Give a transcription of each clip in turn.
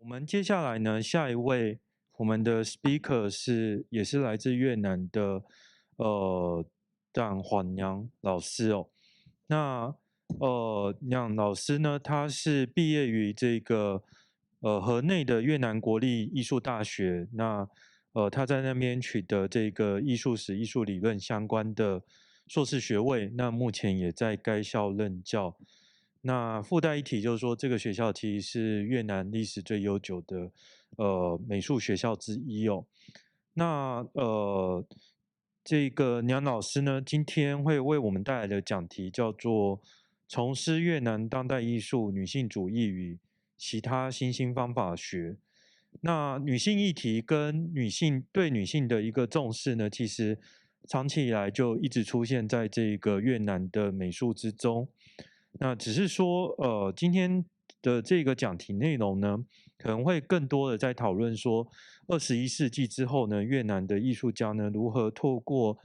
我们接下来呢，下一位我们的 speaker 也是来自越南的Tran Hoang Ngan 老师哦。那Ngan 老师呢，他是毕业于这个河内的越南国立艺术大学。那他在那边取得这个艺术史、艺术理论相关的硕士学位。那目前也在该校任教。那附带一提就是说，这个学校其实是越南历史最悠久的美术学校之一哦。那这个娘老师呢，今天会为我们带来的讲题叫做《从事越南当代艺术、女性主义与其他新兴方法学》。那女性议题跟对女性的一个重视呢，其实长期以来就一直出现在这个越南的美术之中。那只是说，今天的这个讲题内容呢，可能会更多的在讨论说，21世纪之后呢，越南的艺术家呢，如何透过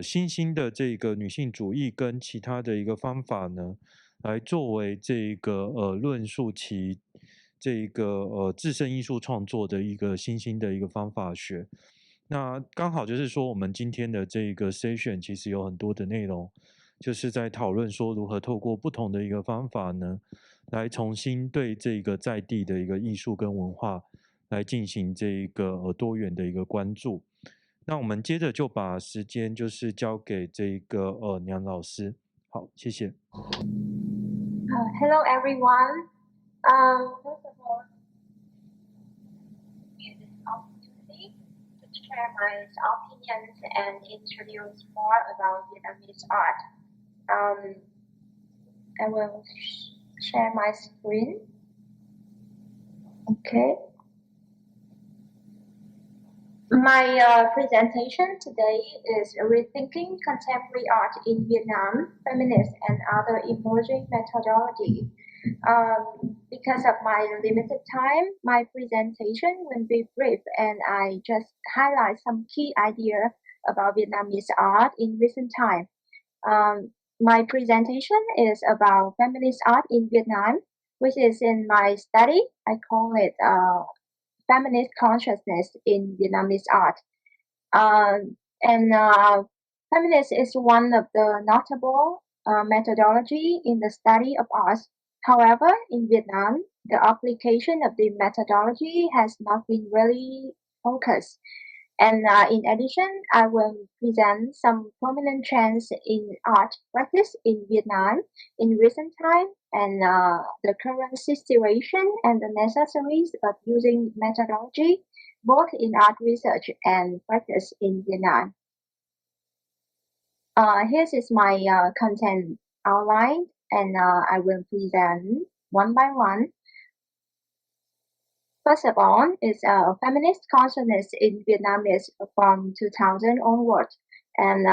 新兴的这个女性主义跟其他的一个方法呢，来作为这个论述其这个自身艺术创作的一个新兴的一个方法学。那刚好就是说，我们今天的这个 session 其实有很多的内容，就是在讨论说如何透过不同的一个方法呢，来重新对这个在地的一个艺术跟文化来进行这一个多元的一个关注。那我们接着就把时间就是交给这个娘老师。好，谢谢。Hello everyone. First of all, give this opportunity to share my opinions and introduce more about Vietnamese art. I will share my screen. Okay. My presentation today is Rethinking Contemporary Art in Vietnam, Feminist and Other Emerging Methodologies. Because of my limited time, my presentation will be brief and I just highlight some key ideas about Vietnamese art in recent time. My presentation is about feminist art in Vietnam, which is in my study. I call it feminist consciousness in Vietnamese art. Feminist is one of the notable methodology in the study of art. However, in Vietnam, the application of the methodology has not been really focused. And in addition, I will present some prominent trends in art practice in Vietnam in recent time and the current situation and the necessities of using methodology both in art research and practice in Vietnam. Here is my content outline and I will present one by one. First of all, is feminist consciousness in Vietnamese from 2000 onward, and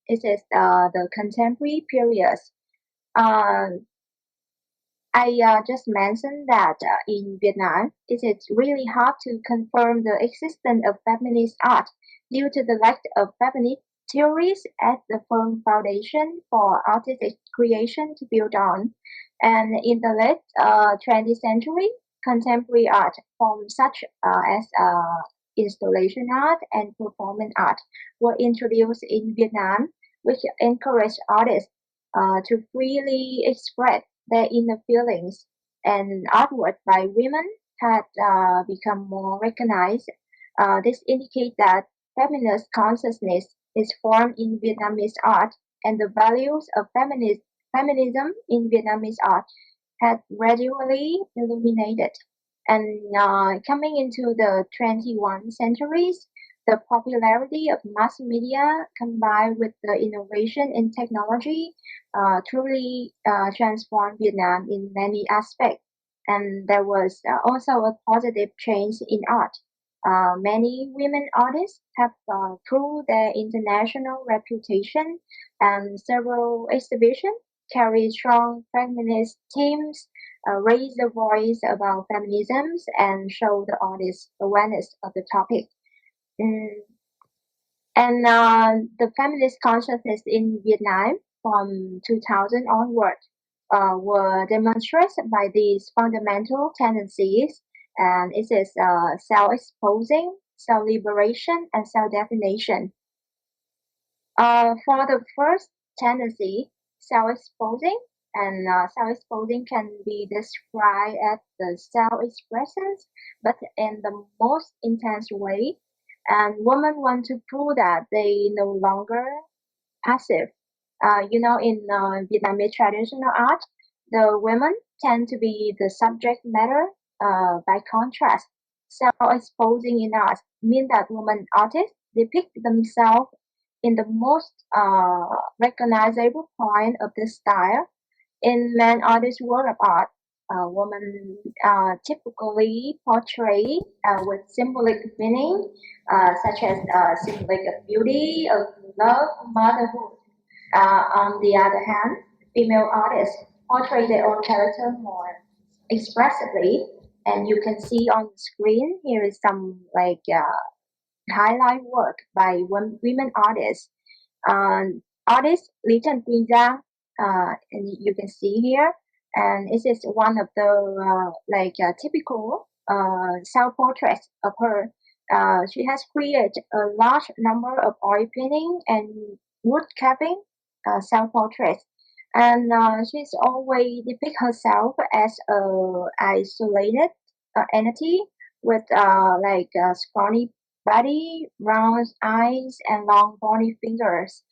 it is the contemporary period. I just mentioned that in Vietnam, it is really hard to confirm the existence of feminist art due to the lack of feminist theories as the firm foundation for artistic creation to build on. And in the late 20th century, contemporary art forms such as installation art and performance art were introduced in Vietnam, which encouraged artists to freely express their inner feelings, and artwork by women had become more recognized. This indicates that feminist consciousness is formed in Vietnamese art, and the values of feminism in Vietnamese art had gradually illuminated. And coming into the 21st centuries, the popularity of mass media combined with the innovation in technology truly transformed Vietnam in many aspects. And there was also a positive change in art. Many women artists have proved their international reputation, and several exhibitions carry strong feminist themes, raise the voice about feminism, and show the artists' awareness of the topic. And the feminist consciousness in Vietnam from 2000 onward were demonstrated by these fundamental tendencies, and it is self-exposing, self-liberation, and self-definition. For the first tendency, self-exposing, and self-exposing can be described as the self-expressions, but in the most intense way. And women want to prove that they no longer passive. In Vietnamese traditional art, the women tend to be the subject matter. By contrast, self-exposing in art means that women artists depict themselves in the most recognizable point of the style. In men artists' work of art, women typically portrayed with symbolic meaning, such as symbolic of beauty, of love, motherhood. On the other hand, female artists portray their own character more expressively, and you can see on the screen here is some highlight work by women artists. Artist Lý Trần Quỳnh Giang, and you can see here, and this is one of the typical self-portraits of her. She has created a large number of oil painting and wood carving self-portraits, and she's always depict herself as a isolated entity with scrawny body, round eyes, and long bony fingers.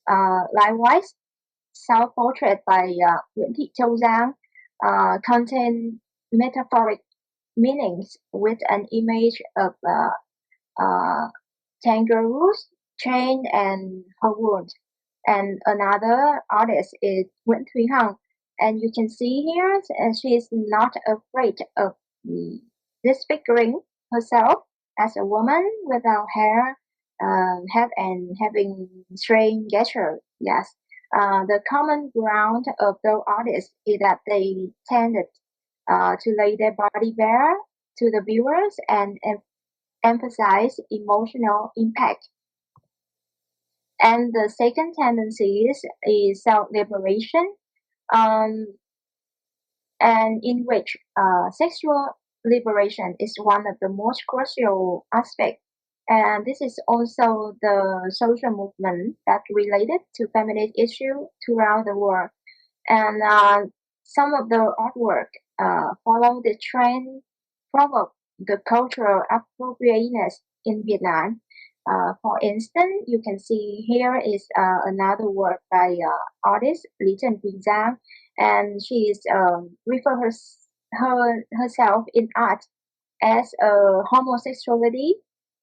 Likewise, self-portrait by Nguyễn Thị Châu Giang contain metaphoric meanings with an image of kangaroos chained and her wound. And another artist is Nguyễn Thúy Hằng, and you can see here she is not afraid of disfiguring herself as a woman without hair, and having strange gesture. Yes. The common ground of those artists is that they tended to lay their body bare to the viewers and emphasize emotional impact. And the second tendency is self-liberation, and in which sexual liberation is one of the most crucial aspects. And this is also the social movement that related to feminist issues throughout the world. And some of the artwork follow the trend, provoke the cultural appropriateness in Vietnam. For instance, you can see here is another work by artist Lý Trần Quỳnh Giang, and she is refer herself in art as a homosexuality,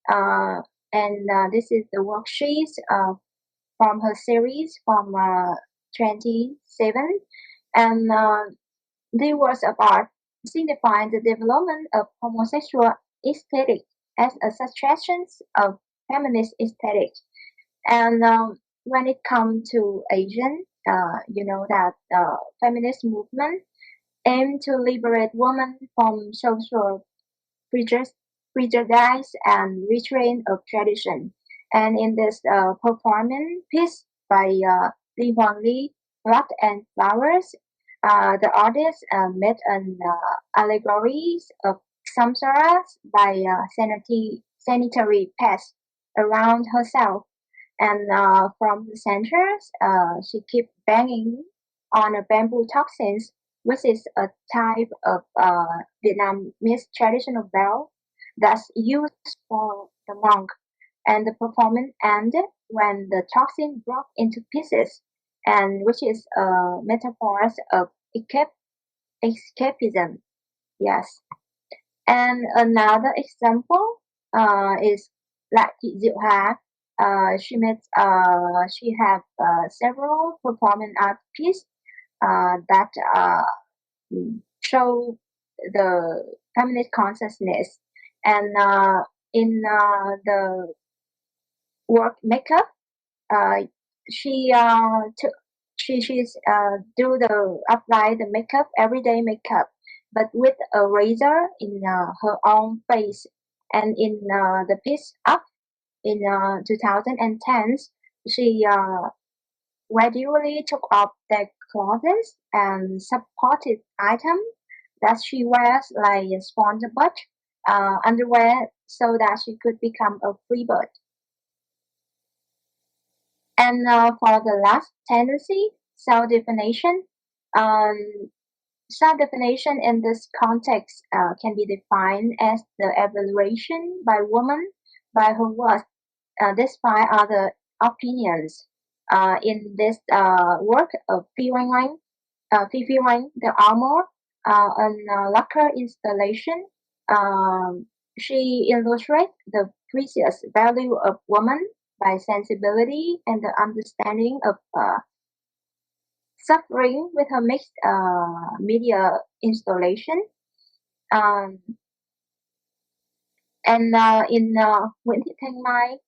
and this is the worksheets from her series from 27, and the works of art signify the development of homosexual aesthetic as a suggestion of feminist aesthetic. And when it comes to Asian, you know that feminist movement aim to liberate women from social prejudice and restraint of tradition. And in this performance piece by Li Huang, Blood and Flowers, the artist made an allegories of samsaras by sanitary pads around herself, and from the centers, she kept banging on a bamboo toxins, which is a type of Vietnamese traditional bell that's used for the monk. And the performance ended when the toxin broke into pieces, and which is a metaphor of escapism. Yes. And another example is like Thị Diệu Hà. She have several performance art pieces that show the feminist consciousness, and in the work makeup, she she's do the apply the makeup everyday makeup, but with a razor in her own face, and in the piece up in 2010, she gradually took off the clothes and supported item that she wears like a sponge butt underwear so that she could become a free bird. And for the last tendency, self-definition. Um, Self-definition in this context can be defined as the evaluation by woman by her worth, despite other opinions. In this work of Fulfilling the Armor, an lacquer installation, um, she illustrates the precious value of woman by sensibility and the understanding of suffering with her mixed media installation. Um, and in Nguyễn Thị Thanh Mai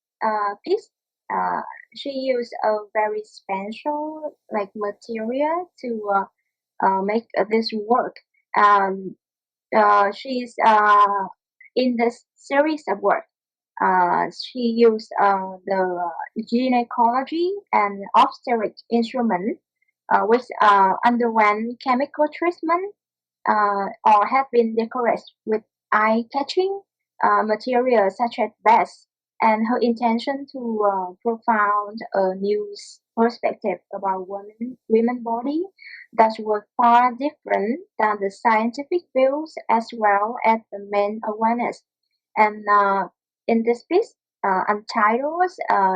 piece, uh, she used a very special like material to make this work. She's in this series of work. She used the gynecology and obstetric instrument, which underwent chemical treatment or have been decorated with eye-catching materials such as bass, and her intention to profound a new perspective about women body that was far different than the scientific views as well as the main awareness. And in this piece, Untitled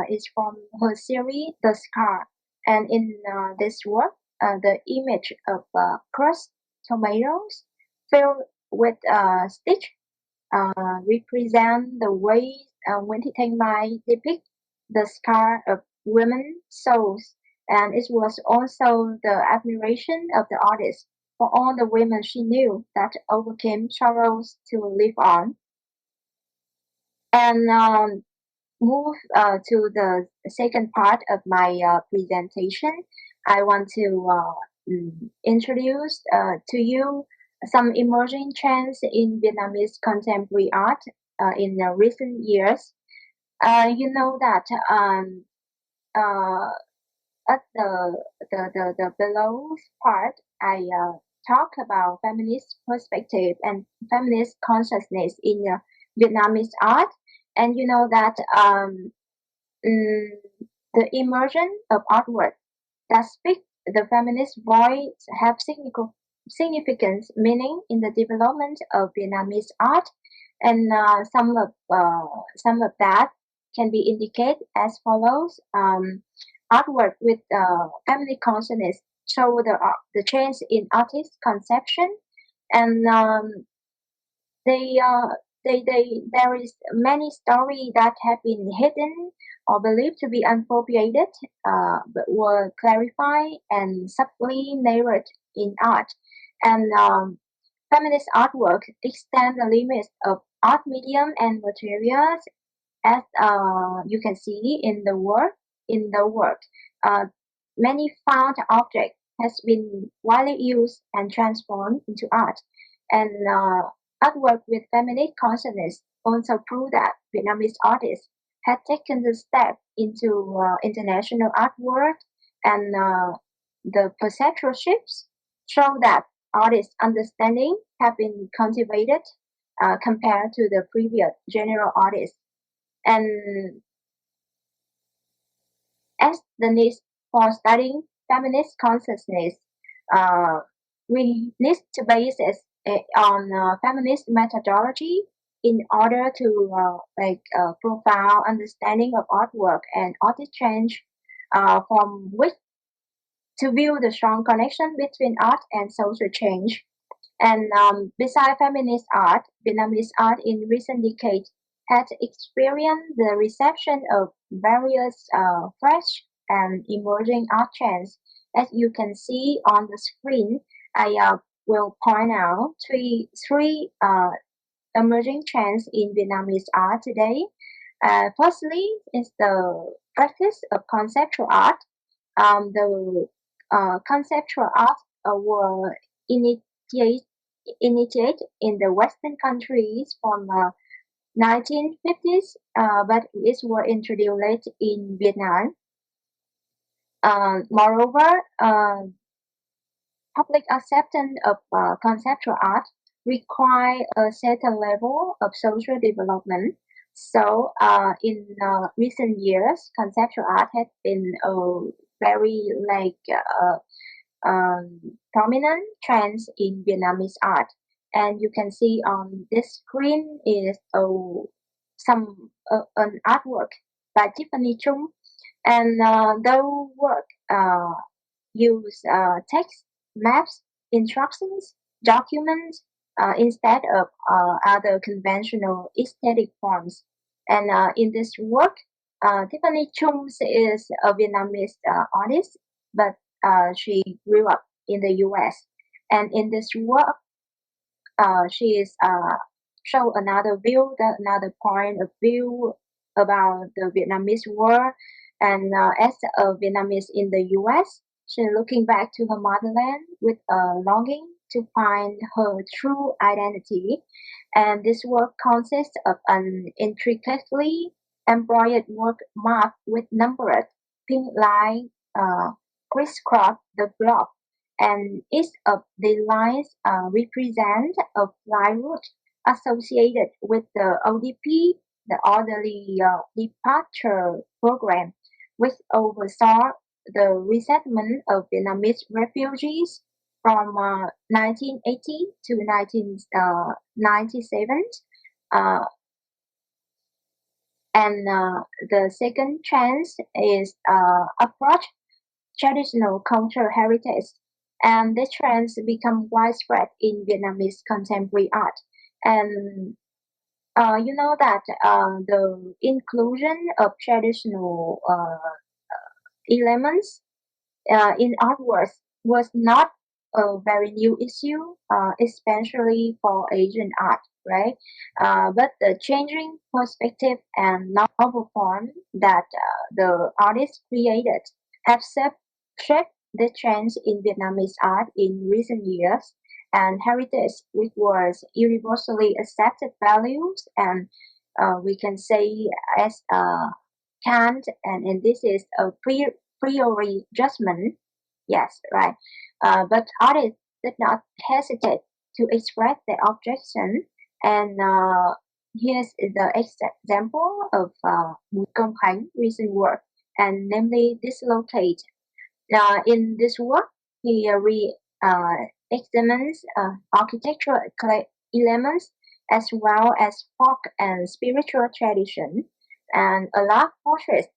is from her series The Scar. And in this work, the image of crushed tomatoes filled with stitch represent the way Nguyễn Thị Thanh Mai depicts the scar of women's souls, and it was also the admiration of the artist for all the women she knew that overcame sorrows to live on. And move to the second part of my presentation, I want to introduce to you some emerging trends in Vietnamese contemporary art in recent years. You know that at the below part, I talk about feminist perspective and feminist consciousness in Vietnamese art, and you know that mm, the immersion of artwork that speak the feminist voice have significant meaning in the development of Vietnamese art, and some of that can be indicated as follows. Artwork with feminine consciousness show the change in artist conception, and they there is many stories that have been hidden or believed to be unappropriated, but were clarified and subtly narrated in art. And feminist artwork extend the limits of art medium and materials, as you can see in the work. In the work, uh, many found objects has been widely used and transformed into art, and artwork with feminine consciousness also prove that Vietnamese artists had taken the step into international artwork, and the perceptual shifts show that artists' understanding have been cultivated compared to the previous general artists. And as the need for studying feminist consciousness, uh, we need to base it on feminist methodology in order to profound understanding of artwork and artist change, from which to view the strong connection between art and social change. And besides feminist art, Vietnamese art in recent decades has experienced the reception of various fresh and emerging art trends. As you can see on the screen, I will point out three emerging trends in Vietnamese art today. Firstly, is the practice of conceptual art. The conceptual art were initiated in the Western countries from 1950s, but it was introduced late in Vietnam. Moreover, public acceptance of conceptual art require a certain level of social development. So, in recent years, conceptual art has been very prominent trends in Vietnamese art. And you can see on this screen is some an artwork by Tiffany Chung, and the work use text, maps, instructions, documents instead of other conventional aesthetic forms. And in this work, Tiffany Chung is a Vietnamese artist, but she grew up in the U.S. And in this work, she is show another view, another point of view about the Vietnamese world. And as a Vietnamese in the U.S., she's looking back to her motherland with a longing to find her true identity. And this work consists of an intricately embroidered work marked with numbered pink lines crisscross the globe, and each of the lines represent a fly route associated with the ODP, the Orderly Departure Program, which oversaw the resettlement of Vietnamese refugees from 1980 to 1997. Uh, and the second trend is approach traditional cultural heritage, and these trends become widespread in Vietnamese contemporary art. And you know that the inclusion of traditional elements in artworks was not a very new issue, especially for Asian art, right? But the changing perspective and novel form that the artists created have shaped the trends in Vietnamese art in recent years. And heritage, which was universally accepted values, and we can say as Kant, and this is a priori judgment. Yes, right. But artists did not hesitate to express their objection, and here's the example of Bùi Công Khánh recent work, and namely Dislocate. In this work, he examines architectural elements as well as folk and spiritual tradition, and a large portrait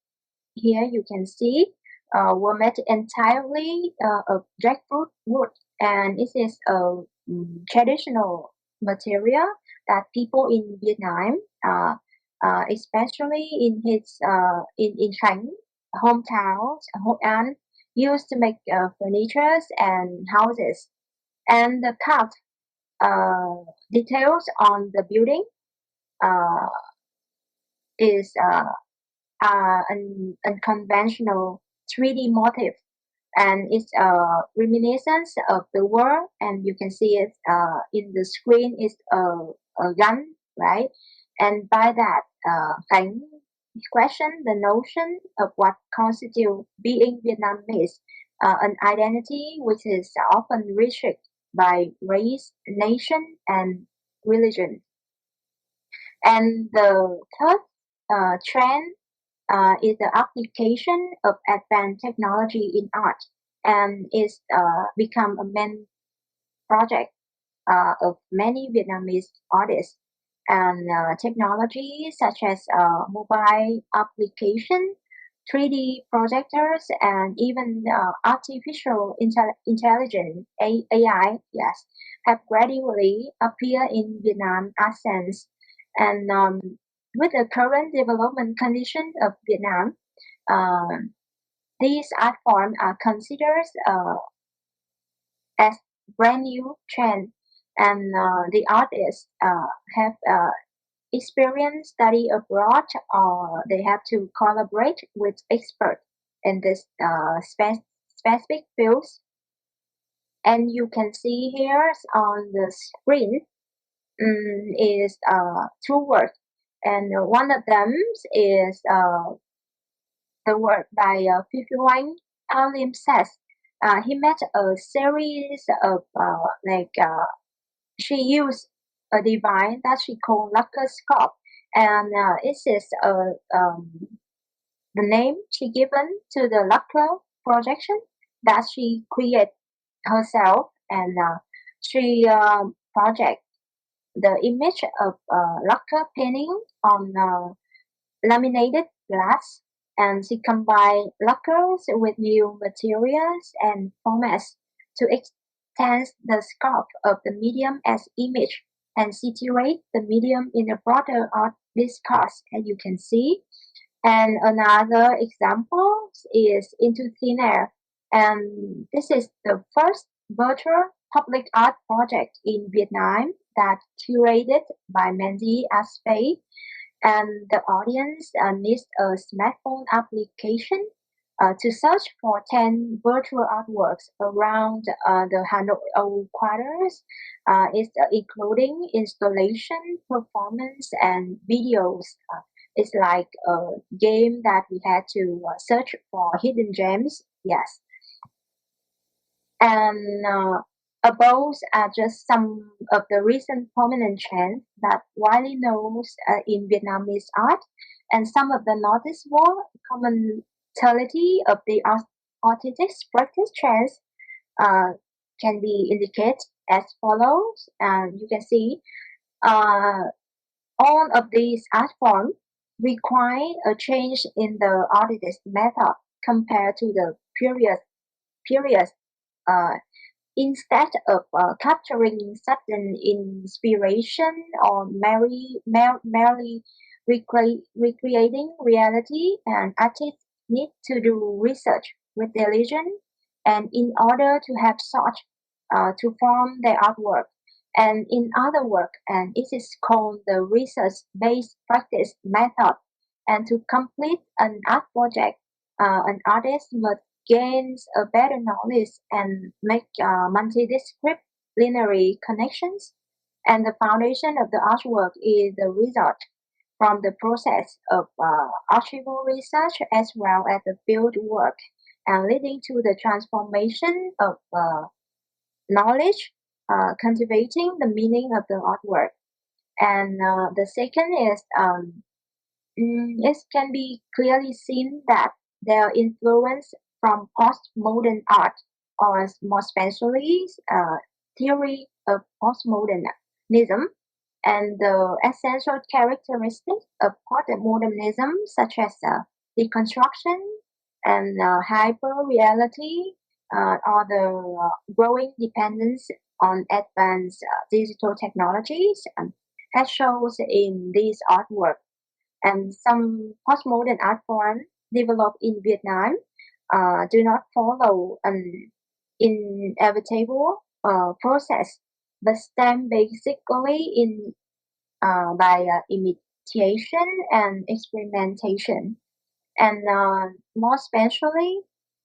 here you can see were made entirely of jackfruit wood, and it is a traditional material that people in Vietnam, especially in his in Khánh hometown, Hội An, used to make furniture and houses. And the carved details on the building uh, is an unconventional 3D motif, and it's a reminiscence of the world. And you can see it in the screen is a gun, right? And by that, Khánh question the notion of what constitutes being Vietnamese, an identity which is often restricted by race, nation, and religion. And the third trend is the application of advanced technology in art, and it's become a main project of many Vietnamese artists. And technology such as mobile application, 3D projectors, and even artificial intelligence (AI), yes, have gradually appeared in Vietnam art sense. And with the current development condition of Vietnam, uh, these art forms are considered as brand new trend, and the artists have experience study abroad, or they have to collaborate with experts in this specific fields. And you can see here on the screen is two words, and one of them is the work by Phi Huang Lim says he made a series of she used a device that she called lacquerscope, and it is the name she given to the lacquer projection that she created herself, and she project the image of lacquer painting on laminated glass, and she combined lacquers with new materials and formats to extend the scope of the medium as image and situate the medium in a broader art discourse, as you can see. And another example is Into Thin Air, and this is the first virtual public art project in Vietnam that curated by Mandy Asfei, and the audience needs a smartphone application to search for 10 virtual artworks around the Hanoi Old Quarters, including installation, performance, and videos. It's like a game that we had to search for hidden gems. Yes. And above are just some of the recent prominent trends that widely known in Vietnamese art, and some of the noticeable commonality of the artistic practice trends uh, can be indicated as follows. And you can see uh, all of these art forms require a change in the artist's method compared to the previous uh, instead of capturing sudden inspiration or merely recreating reality, and artists need to do research with diligence and in order to have such to form their artwork. And in other work, and it is called the research-based practice method. And to complete an art project, an artist must gains a better knowledge and make multidisciplinary connections. And the foundation of the artwork is the result from the process of archival research as well as the field work, and leading to the transformation of knowledge, cultivating the meaning of the artwork. And the second is it can be clearly seen that their influence from postmodern art, or more especially theory of postmodernism, and the essential characteristics of postmodernism, such as deconstruction and hyperreality, or the growing dependence on advanced digital technologies, as shows in these artworks. And some postmodern art forms developed in Vietnam do not follow an inevitable process, but stand basically in by imitation and experimentation. And more especially,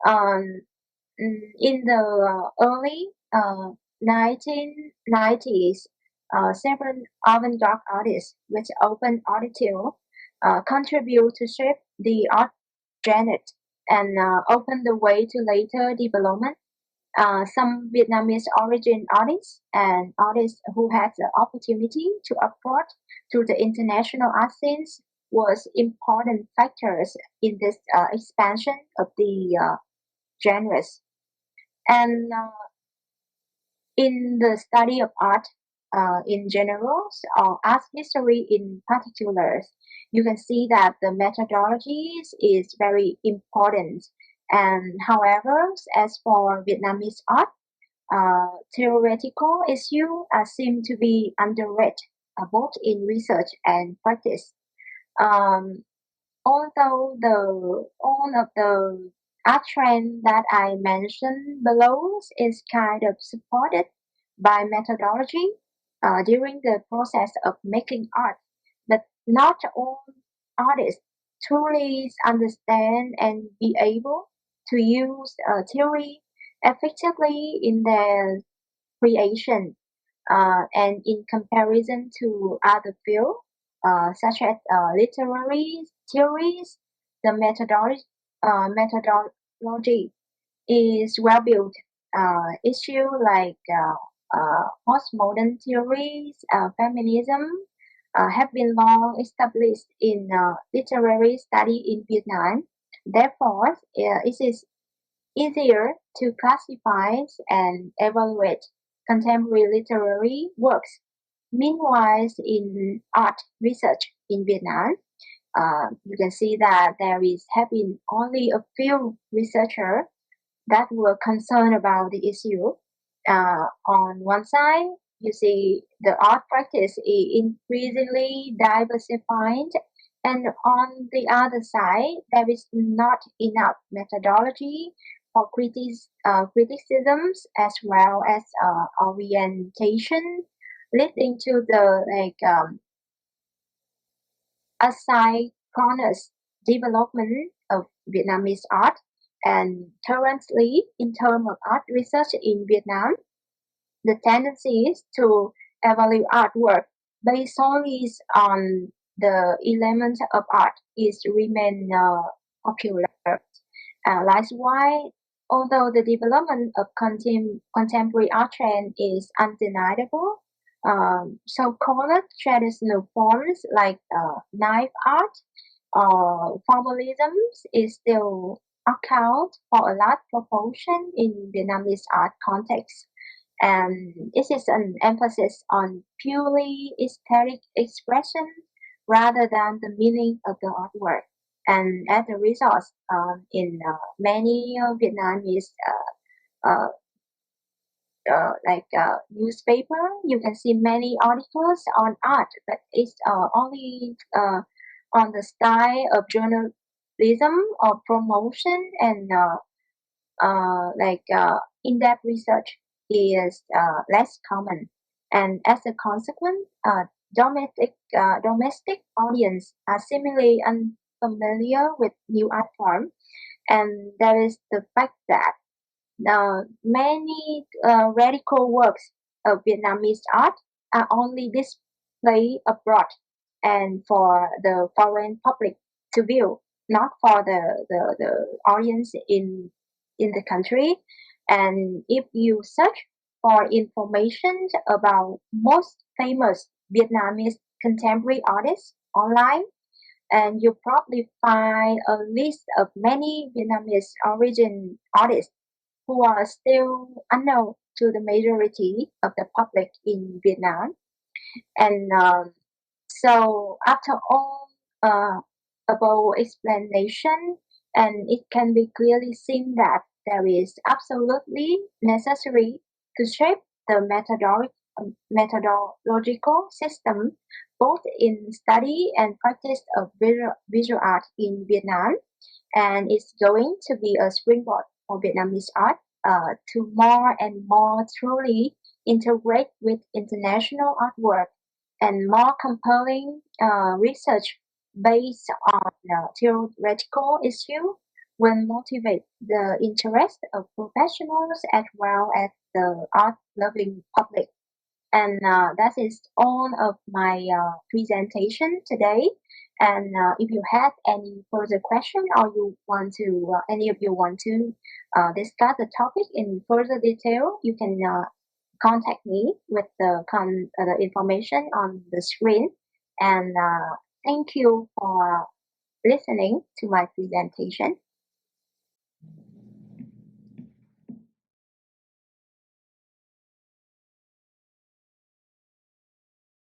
um, in the early 1990s, several avant-garde artists with open attitude contribute to shape the art genre and open the way to later development. Some Vietnamese origin artists and artists who had the opportunity to approach to the international art scenes was important factors in this expansion of the genres. And in the study of art in general, or art history in particular, you can see that the methodologies is very important. And however, as for Vietnamese art, theoretical issues seem to be underrated both in research and practice. Um, Although all of the art trend that I mentioned below is kind of supported by methodology during the process of making art, but not all artists truly understand and be able to use theory effectively in their creation, and in comparison to other fields, such as literary theories, the methodology is well built. Issue like postmodern theories, feminism, have been long established in literary study in Vietnam. Therefore, it is easier to classify and evaluate contemporary literary works. Meanwhile, in art research in Vietnam, you can see that have been only a few researchers that were concerned about the issue. On one side, you see the art practice is increasingly diversified, and on the other side, there is not enough methodology for criticisms as well as orientation, leading to the asynchronous development of Vietnamese art. And currently, in terms of art research in Vietnam, the tendency is to evaluate artwork based solely on the elements of art is remain popular. Likewise, although the development of contemporary art trend is undeniable, so-called traditional forms like knife art or formalism is still account for a large proportion in Vietnamese art context. And this is an emphasis on purely aesthetic expression rather than the meaning of the artwork. And as a result, in many Vietnamese uh, newspaper, you can see many articles on art, but it's only on the style of journalism or promotion, and in-depth research is less common. And as a consequence, domestic audience are similarly unfamiliar with new art form, and there is the fact that many radical works of Vietnamese art are only displayed abroad and for the foreign public to view, not for the audience in the country. And if you search for information about most famous Vietnamese contemporary artists online, and you probably find a list of many Vietnamese origin artists who are still unknown to the majority of the public in Vietnam. And so, after all above explanation, and it can be clearly seen that there is absolutely necessary to shape the methodological system both in study and practice of visual art in Vietnam, and it's going to be a springboard for Vietnamese art to more and more truly integrate with international artwork, and more compelling research based on theoretical issue will motivate the interest of professionals as well as the art-loving public. And that is all of my presentation today. And if you have any further question or you want to, any of you want to discuss the topic in further detail, you can contact me with the information on the screen. And thank you for listening to my presentation.